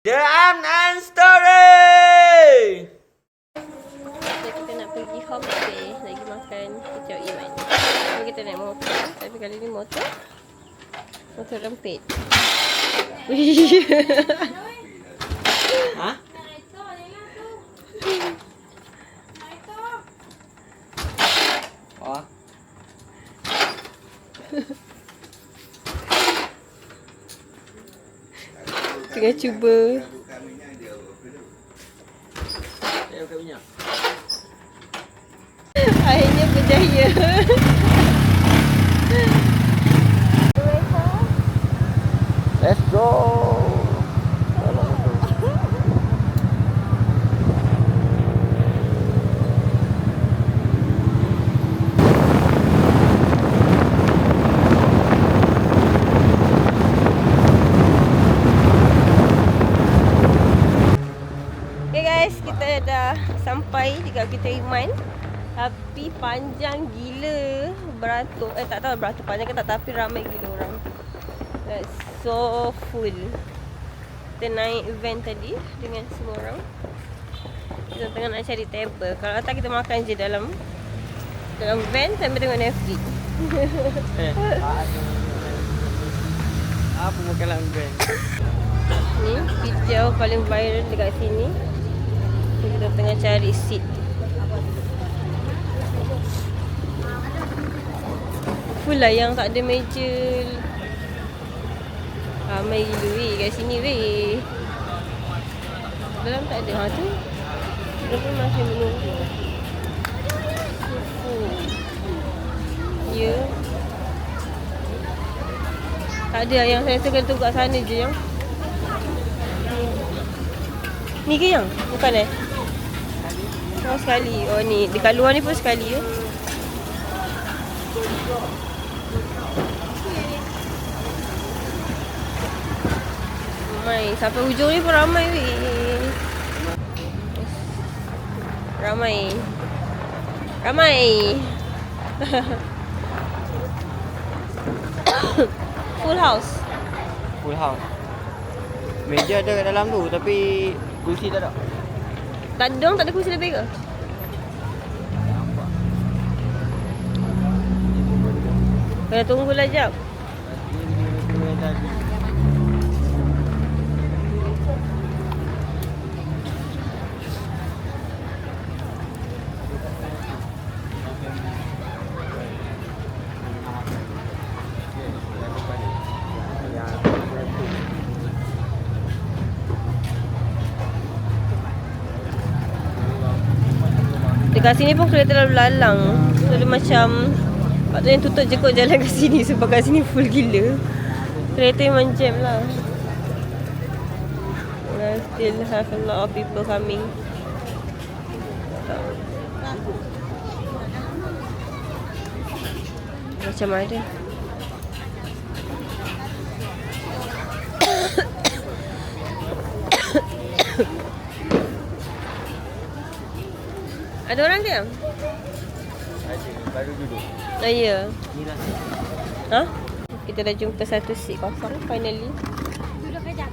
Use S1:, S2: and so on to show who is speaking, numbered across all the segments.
S1: The An Story.
S2: Kita nak pergi home cafe, lagi makan kicau Iman. Jadi kita naik motor, tapi kali ni motor rempit.
S1: Ha? Wah.
S2: Tengah cuba. Akhirnya berjaya.
S1: Let's go.
S2: Okay guys, kita dah sampai dekat kita Iman. Tapi panjang gila beratur. Tak tahu beratur panjang ke tak, tapi ramai gila orang. That's so full. Kita naik van tadi dengan semua orang. Kita tengah nak cari table. Kalau tak kita makan je dalam van sambil tengok Netflix.
S1: Apa makanan van?
S2: Ni hijau paling viral dekat sini. Kita tengah cari seat. Full lah yang tak ada meja. Ramai gila weh kat sini weh. Dalam tak ada. Ha tu. Kita pun masih menunggu. Ya. Tak ada yang saya rasa kena tunggu kat sana je yang. Ni ke yang? Bukan Oh sekali. Oh ni. Dekat luar ni pun sekali ya. Ramai. Sampai hujung ni pun ramai weh. Ramai. Full house.
S1: Full house. Meja ada kat dalam tu tapi kursi tak ada.
S2: Tak ada kursi lebih ke? Kena tunggulah jap. Dekat sini pun kereta lalu lalang. So dia macam patutnya tutup je kot jalan kat sini sebab kat sini full gila. Kereta memang jam lah. Still have a lot of people coming. Macam ada. Ada orang ke?
S1: Ada, baru duduk.
S2: Oh ya.
S1: Ni lah.
S2: Ha? Kita dah jumpa satu seat kosong finally.
S3: Duduk kejap.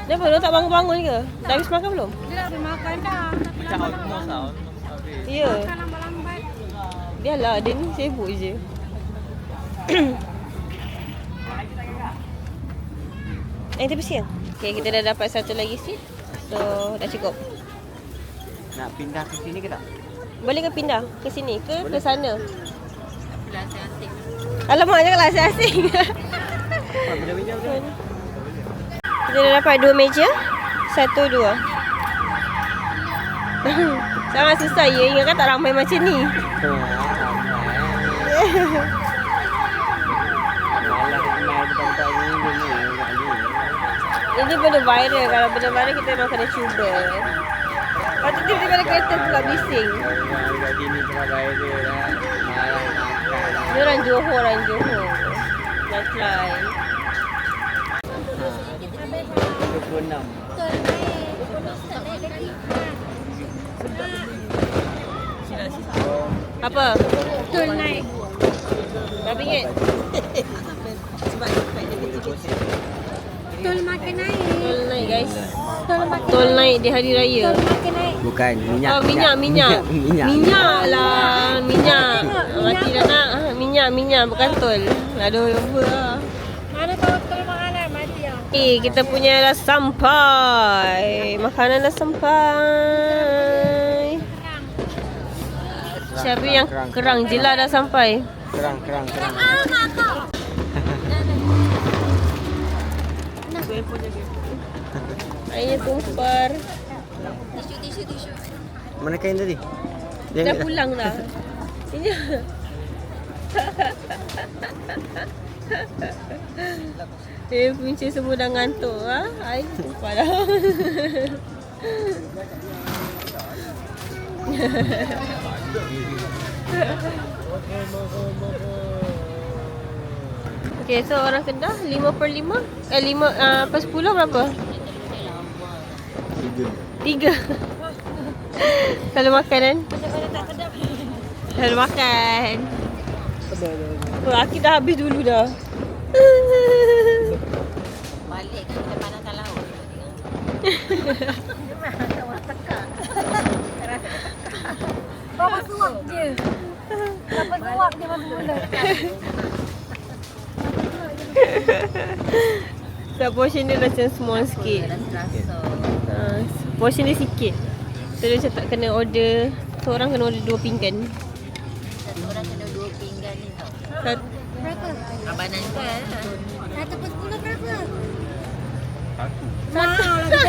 S2: Kenapa? Dia tak bangun-bangun ke? Dah habis makan belum?
S3: Dia dah habis makan dah.
S1: Macam outmost lah.
S2: Ya.
S3: Makan lambat-lambat.
S2: Biarlah, dia ni sibuk je. Kita bersih. Okay, kita dah dapat satu lagi seat. So, dah cukup.
S1: Nak pindah ke sini ke tak?
S2: Boleh ke pindah ke sini ke ke sana?
S3: Bila asing-asing.
S2: Alamak, janganlah asing-asing.
S1: Bila meja betul?
S2: Kita dah dapat 2 meja. 1, 2. Sangat susah ya. Ingatkan tak ramai macam ni. Ini benda viral. Kalau benda viral kita memang kena cuba. Lepas tu tiba-tiba ada kereta pula bising.
S1: Kat sini tengah viral lah. Malah makan.
S2: Dia orang Johor. Nak try.
S1: 26.
S2: Apa?
S3: Betul naik.
S2: Berapa ringgit? naik di hari raya?
S3: Makin naik.
S1: Bukan, minyak.
S2: Oh, minyak.
S1: Minyak.
S2: Minyak lah. Minyak. Mati dah nak. Minyak. Bukan tol. Aduh, lupa lah.
S3: Mana tahu tol makanan mati ya.
S2: Kita punya dah sampai. Makanan dah sampai. Siapa yang kerang jela dah sampai.
S1: Kerang.
S2: Airnya tumpar.
S3: Tisu.
S1: Mana kain tadi?
S2: Dah pulang dah. Ini. Punca semua dah ngantuk ah. Air tumpar dah. Okay, so orang Kedah 5/5 5/10 berapa? 3. Kalau makan kan? Kalau makan. Oh, Akid dah habis dulu dah.
S3: Balik kan kita panaskan laut. Bapak suap je. Bapak suap je masa mula.
S2: So portion dia macam small sikit. Portion dia sikit. So dia macam tak kena order. Seorang kena order 2 pinggan.
S3: Satu orang kena 2 pinggan ni tau. Berapa? Abanan kan? 1/10 berapa? Mahal lah.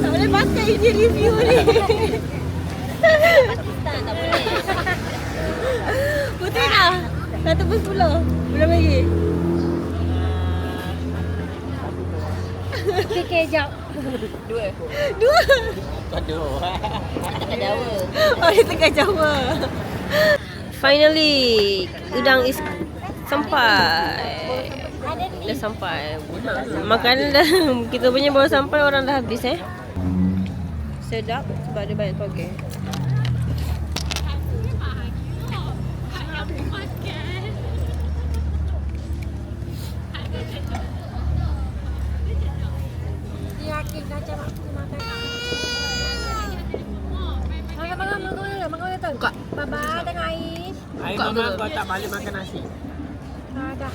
S2: Tak boleh pakai je review ni.
S3: Pakistan tak boleh.
S2: Putih dah. 1/10. Berapa lagi?
S3: Fikir jap.
S2: 2.
S1: Aduh.
S3: Tengah Jawa.
S2: Oh, dia tengah Jawa. Finally, udang is sampai. Dah sampai. Makanan dah. Kita punya baru sampai, orang dah habis Sedap sebab ada banyak toge.
S3: Yakin kacang aku makan. Makan tu. Buka. Baba tengah ais.
S4: Air mama kau tak balik makan nasi.
S3: Ada.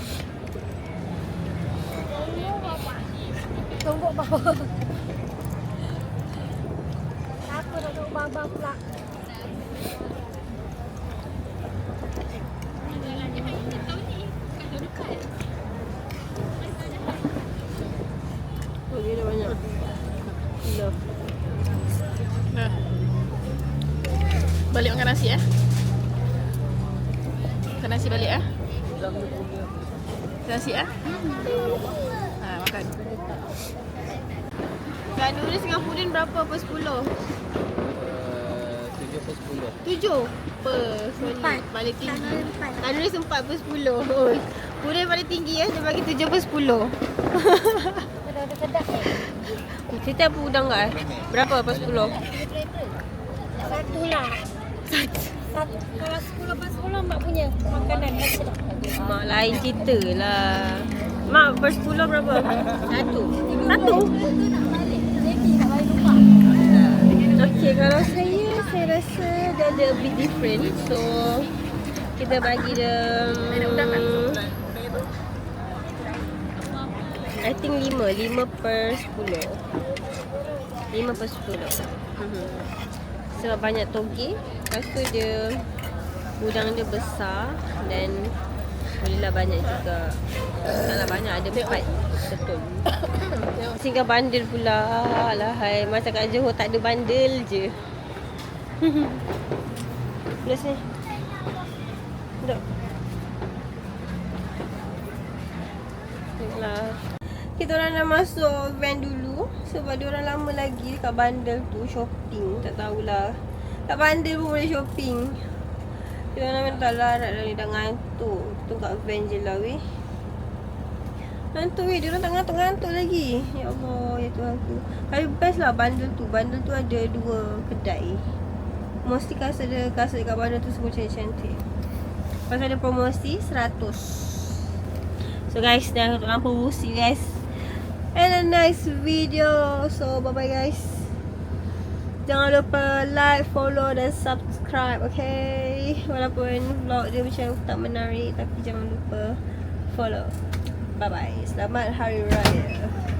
S3: Tunggu baba. Apa nak tunggu baba pula?
S2: Toge dah banyak. Love.
S5: Balik makan nasi Makan nasi balik Makan nasi makan.
S2: Gandum ni Singaporean berapa per 10? 7 per 10. Paling tinggi. Gandum ni 4 per 10. Oh. Purian paling tinggi dia bagi 7 per 10.
S3: Ada sedap ni.
S2: Cerita apa udang tak Berapa per 10?
S3: Satu lah. Satu. Kalau 10 per 10 mak punya makanan sedap.
S2: Mak lain cerita lah. Mak per 10 berapa? Satu. Okay, kalau saya rasa dia ada a bit different. So, kita bagi dia I think 5 per 10. 5 per 10. Sebab banyak toge. Lepas tu dia udang dia besar dan bolehlah banyak juga. Taklah banyak, ada 4. Betul. Singgah bandel pula. Alahai, macam kat Johor tak ada bandel je. Plus ni. Duduk. Tengoklah. Kita orang dah masuk van dulu. Sebab dia orang lama lagi dekat bandel tu shopping. Tak tahulah. Kat bandel pun boleh shopping. Kita orang memang tak larat dah ni, dah ngantuk. Tu kat van je lah weh. Ngantuk weh, dia orang tak ngantuk-ngantuk lagi. Ya Allah, ya Tuhan aku. Tapi best lah bandel tu. Bandel tu ada 2 kedai. Mesti kasut dekat bandel tu semua cantik-cantik. Lepas ada promosi 100. So guys, dah lampu busi guys. and a next video. So bye bye guys. Jangan lupa like, follow dan subscribe, okay? Walaupun vlog dia macam tak menarik, tapi jangan lupa follow. Bye bye. Selamat Hari Raya.